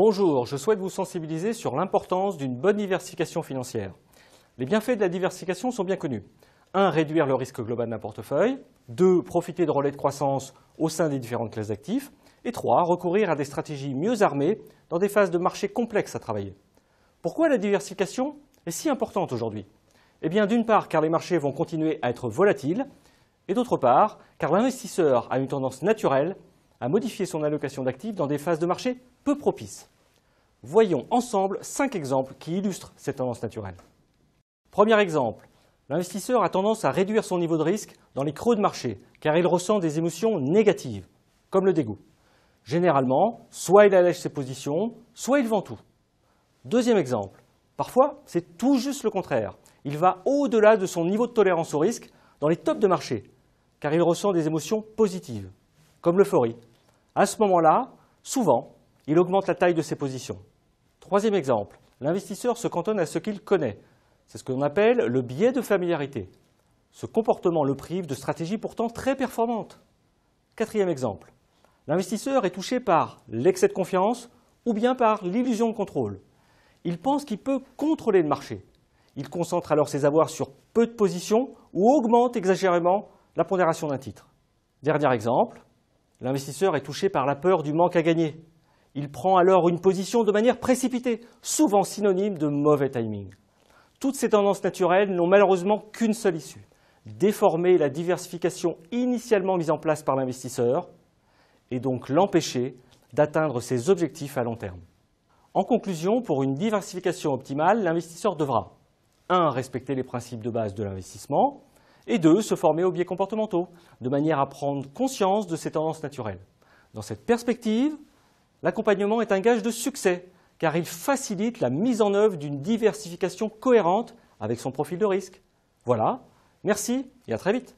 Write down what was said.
Bonjour, je souhaite vous sensibiliser sur l'importance d'une bonne diversification financière. Les bienfaits de la diversification sont bien connus. 1. Réduire le risque global d'un portefeuille. 2. Profiter de relais de croissance au sein des différentes classes d'actifs. Et 3. Recourir à des stratégies mieux armées dans des phases de marché complexes à travailler. Pourquoi la diversification est si importante aujourd'hui? Eh bien, d'une part, car les marchés vont continuer à être volatiles, et d'autre part, car l'investisseur a une tendance naturelle à modifier son allocation d'actifs dans des phases de marché peu propices. Voyons ensemble 5 exemples qui illustrent cette tendance naturelle. Premier exemple, l'investisseur a tendance à réduire son niveau de risque dans les creux de marché, car il ressent des émotions négatives, comme le dégoût. Généralement, soit il allège ses positions, soit il vend tout. Deuxième exemple, parfois c'est tout juste le contraire. Il va au-delà de son niveau de tolérance au risque dans les tops de marché, car il ressent des émotions positives, comme l'euphorie. À ce moment-là, souvent, il augmente la taille de ses positions. Troisième exemple, l'investisseur se cantonne à ce qu'il connaît. C'est ce qu'on appelle le biais de familiarité. Ce comportement le prive de stratégies pourtant très performantes. Quatrième exemple, l'investisseur est touché par l'excès de confiance ou bien par l'illusion de contrôle. Il pense qu'il peut contrôler le marché. Il concentre alors ses avoirs sur peu de positions ou augmente exagérément la pondération d'un titre. Dernier exemple, l'investisseur est touché par la peur du manque à gagner. Il prend alors une position de manière précipitée, souvent synonyme de mauvais timing. Toutes ces tendances naturelles n'ont malheureusement qu'une seule issue, déformer la diversification initialement mise en place par l'investisseur et donc l'empêcher d'atteindre ses objectifs à long terme. En conclusion, pour une diversification optimale, l'investisseur devra 1. Respecter les principes de base de l'investissement et 2. Se former aux biais comportementaux, de manière à prendre conscience de ces tendances naturelles. Dans cette perspective, l'accompagnement est un gage de succès, car il facilite la mise en œuvre d'une diversification cohérente avec son profil de risque. Voilà, merci et à très vite.